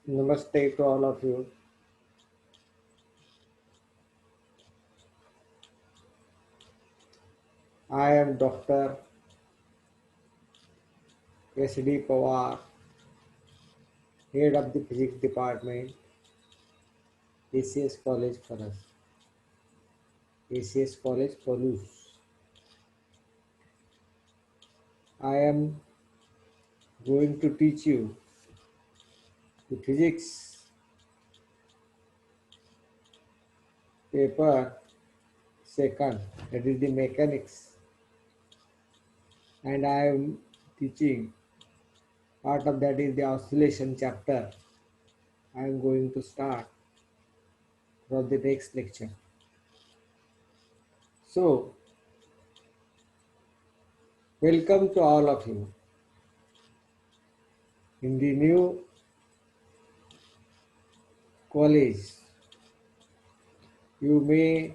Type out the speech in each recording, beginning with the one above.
Namaste to all of you. I am Dr. S.D. Pawar, Head of the Physics Department, ACS College Faras, ACS College Palus. I am going to teach you the physics paper second, that is the mechanics, and I am teaching part of that is the oscillation chapter. I am going to start from the next lecture. So, welcome to all of you in the new college. You may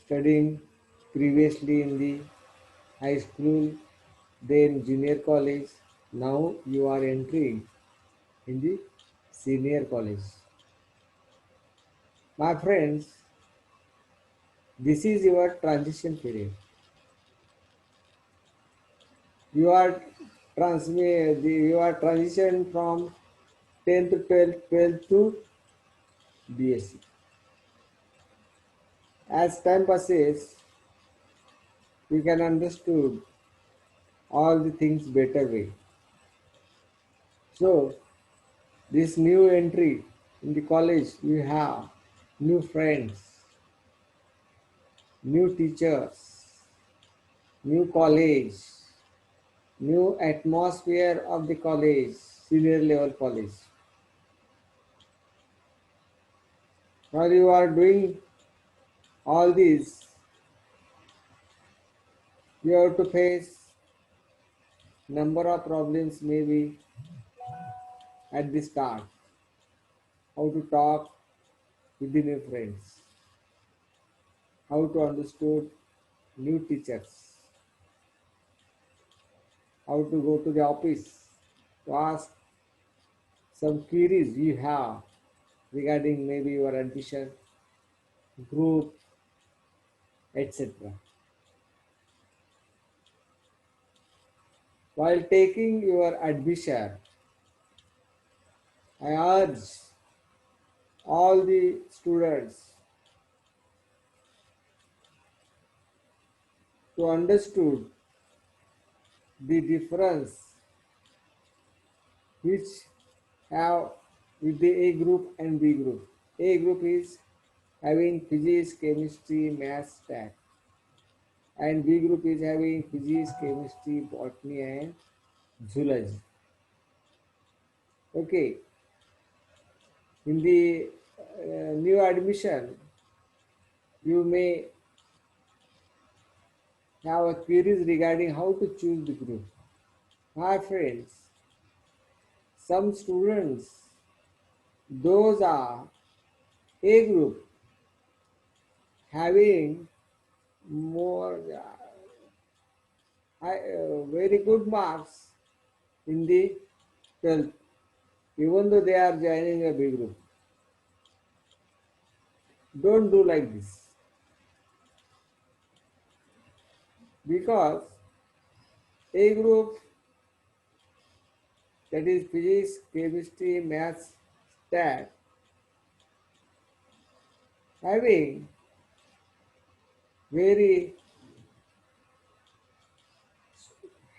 studying previously in the high school, then junior college. Now you are entering in the senior college. My friends, this is your transition period. You are transition from 10th to 12th, 12th to BSc. As time passes, you can understood all the things better way. So this new entry in the college, you have new friends, new teachers, new college, new atmosphere of the college, senior level college. While you are doing all these, you have to face number of problems maybe at the start. How to talk with the new friends, how to understood new teachers, how to go to the office to ask some queries you have regarding maybe your admission, group, etc. While taking your admission, I urge all the students to understood the difference which have with the A group and B group. A group is having physics, chemistry, maths, stat, and B group is having physics, chemistry, botany, and zoology. Okay, in the new admission, you may have a queries regarding how to choose the group. My friends, some students, those are A group having more very good marks in the 12th, even though they are joining a B group. Don't do like this because A group, that is physics, chemistry, maths, stat, having very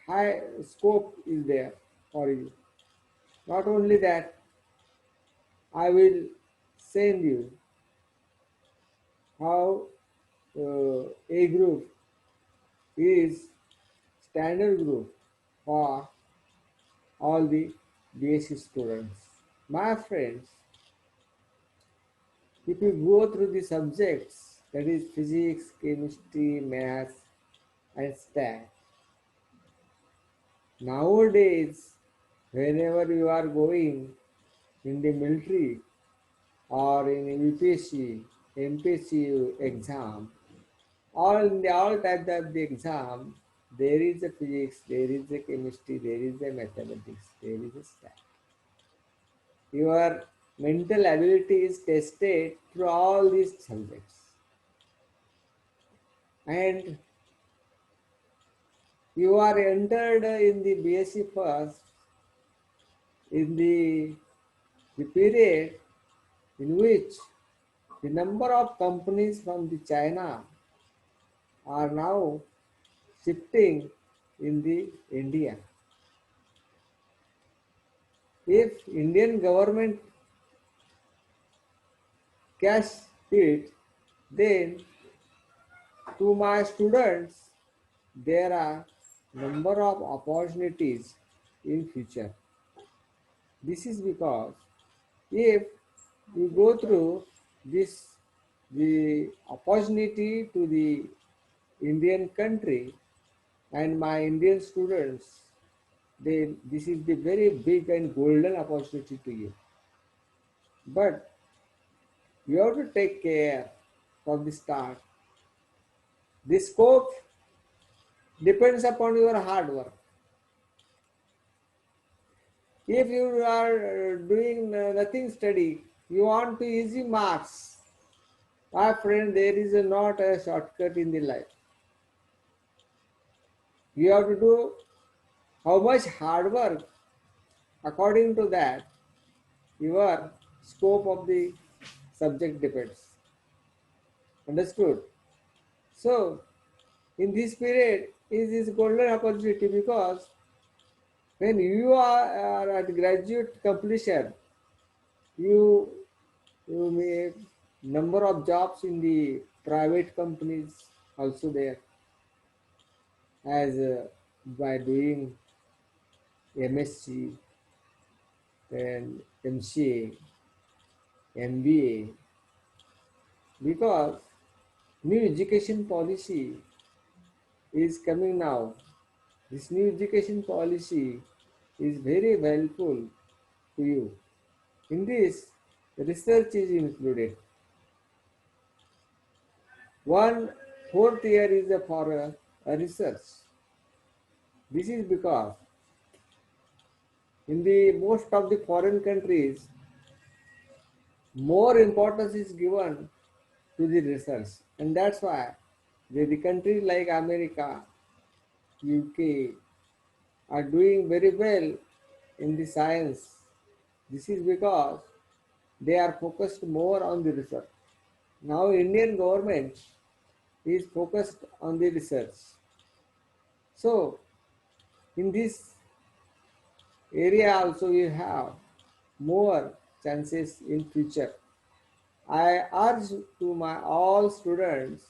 high scope is there for you. Not only that, I will send you how A group is standard group for all the BSc students. My friends, if you go through the subjects, that is physics, chemistry, maths, and stat, nowadays, whenever you are going in the military or in UPSC, MPSC exam, all types of the exam, there is a physics, there is a chemistry, there is a mathematics, there is a stat. Your mental ability is tested through all these subjects. And you are entered in the BSc first in the period in which the number of companies from the China are now shifting in the India. If Indian government cash it, then to my students there are number of opportunities in future. This is because if you go through this the opportunity to the Indian country and my Indian students, then this is the very big and golden opportunity to you. But you have to take care from the start. The scope depends upon your hard work. If you are doing nothing study, you want to easy marks. My friend, there is not a shortcut in the life. You have to do how much hard work. According to that, your scope of the subject depends. Understood? So, in this period is this golden opportunity because when you are at graduate completion, you you may number of jobs in the private companies also there as by doing MSc and MCA, MBA because new education policy is coming now. This new education policy is very helpful to you. In this, research is included. One fourth year is for a research. This is because in the most of the foreign countries, more importance is given to the research, and that's why the countries like America, UK are doing very well in the science. This is because they are focused more on the research. Now Indian government is focused on the research. So in this area also you have more chances in future. I urge to my all students,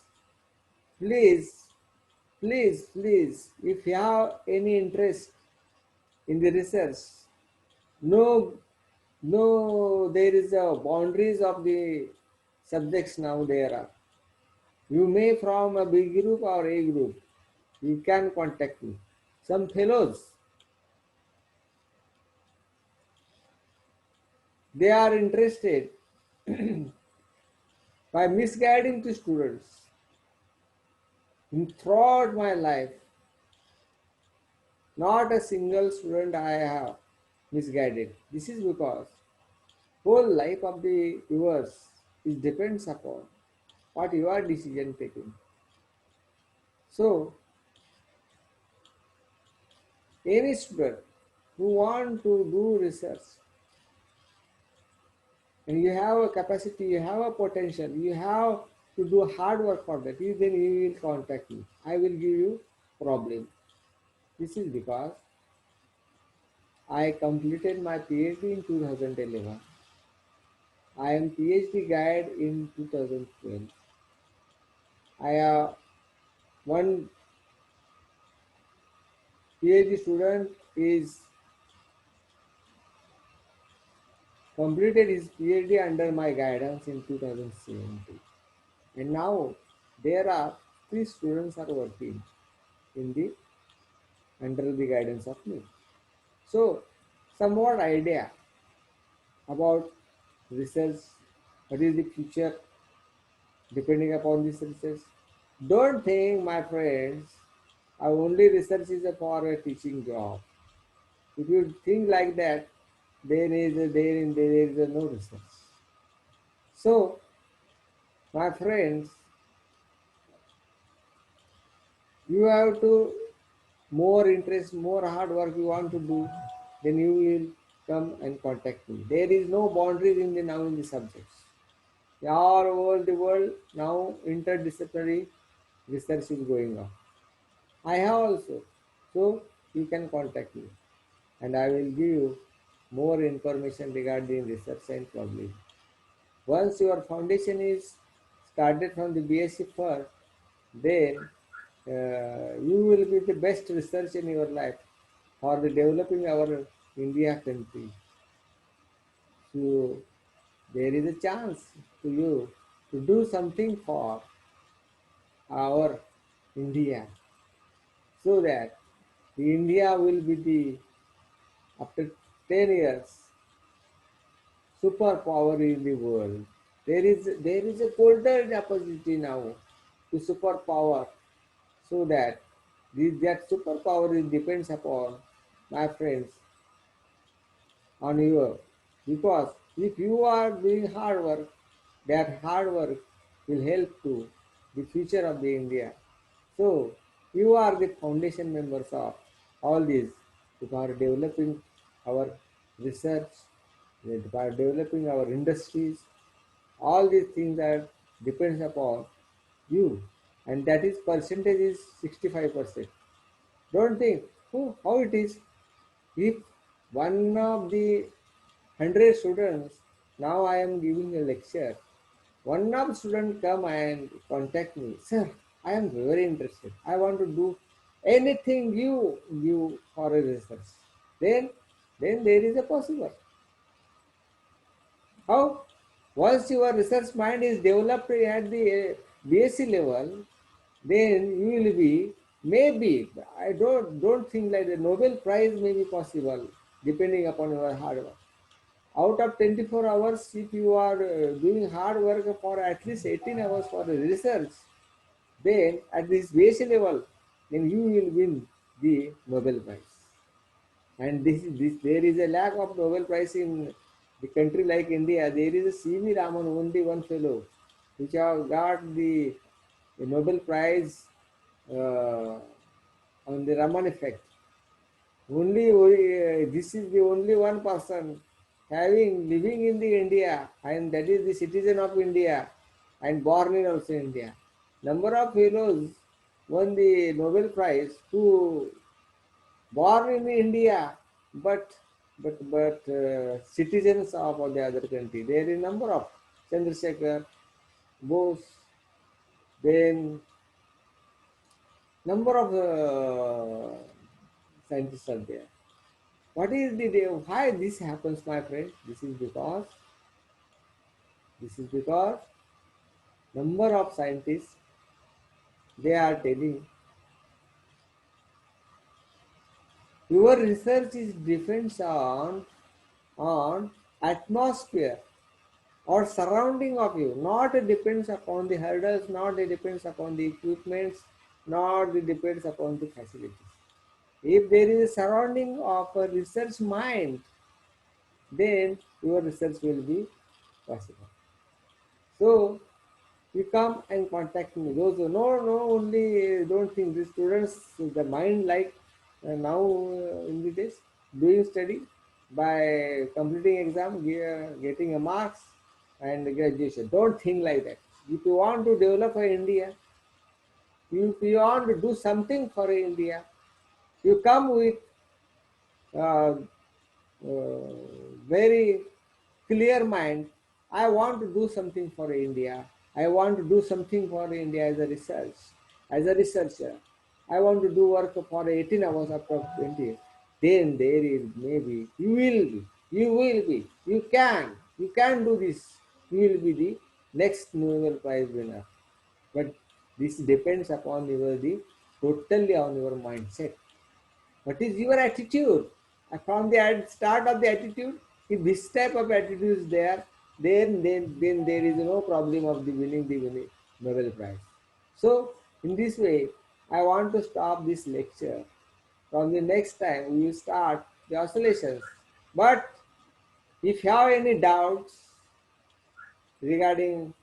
please, please, if you have any interest in the research, no, no, there is a boundaries of the subjects now there are. You may from a B group or A group, you can contact me. Some fellows, they are interested by misguiding the students. Throughout my life, not a single student I have misguided. This is because whole life of the yours is depends upon what you are decision taking. So any student who want to do research and you have a capacity, you have a potential, you have to do hard work for that, then you will contact me. I will give you problem. This is because I completed my PhD in 2011. I am PhD guide in 2012. I have one PhD student is completed his PhD under my guidance in 2017. And now there are three students are working in the under the guidance of me. So somewhat idea about research, what is the future depending upon this research. Don't think, my friends, only research is for a teaching job. If you think like that, there is no research. So, my friends, you have to more interest, more hard work you want to do, then you will come and contact me. There is no boundaries in the now in the subjects. All over the world now interdisciplinary research is going on. I have also. So you can contact me and I will give you more information regarding research and publishing. Once your foundation is started from the BSc first, then you will be the best research in your life for the developing our India country. So there is a chance to you to do something for our India so that the India will be the after 10 years superpower in the world. There is a golden opportunity now to superpower so that that superpower depends upon my friends on you because if you are doing hard work, that hard work will help to the future of the India. So you are the foundation members of all these who are developing our research, by developing our industries. All these things are depends upon you, and that is percentage is 65%. Don't think how it is if one of the 100 students, now I am giving a lecture, one of student come and contact me, sir, I am very interested. I want to do anything you give for a research. Then, then there is a possible. How? Once your research mind is developed at the BSc level, then you will be maybe I don't think like the Nobel Prize may be possible depending upon your hard work. Out of 24 hours, if you are doing hard work for at least 18 hours for the research, then at this base level, then you will win the Nobel Prize. And this there is a lack of Nobel Prize in the country like India. There is a C.V. Raman, only one fellow, which have got the Nobel Prize on the Raman effect. Only this is the only one person having living in the India, and that is the citizen of India and born in also India. Number of fellows won the Nobel Prize who born in India, but citizens of the other country. There is a number of Chandrasekhar, Bose, then number of scientists are there. What is the why this happens, my friend? This is because number of scientists they are telling your research is depends on atmosphere or surrounding of you, not it depends upon the hurdles, not it depends upon the equipments, not it depends upon the facilities. If there is a surrounding of a research mind, then your research will be possible. So you come and contact me. Those who no, only don't think the students, the mind like now in the days, doing study by completing exam, getting a marks and graduation. Don't think like that. If you want to develop a India, if you want to do something for India, you come with uh, uh, very clear mind. I want to do something for India. I want to do something for India as a research. As a researcher, I want to do work for 18 hours after 20. Then there is maybe you can do this. You will be the next Nobel Prize winner. But this depends upon the totally on your mindset. What is your attitude? From the start of the attitude, if this type of attitude is there, then there is no problem of the winning Nobel Prize. So in this way, I want to stop this lecture. From the next time, we will start the oscillations. But If you have any doubts regarding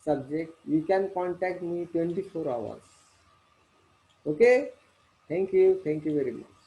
subject, you can contact me 24 hours. Okay? Thank you. Thank you very much.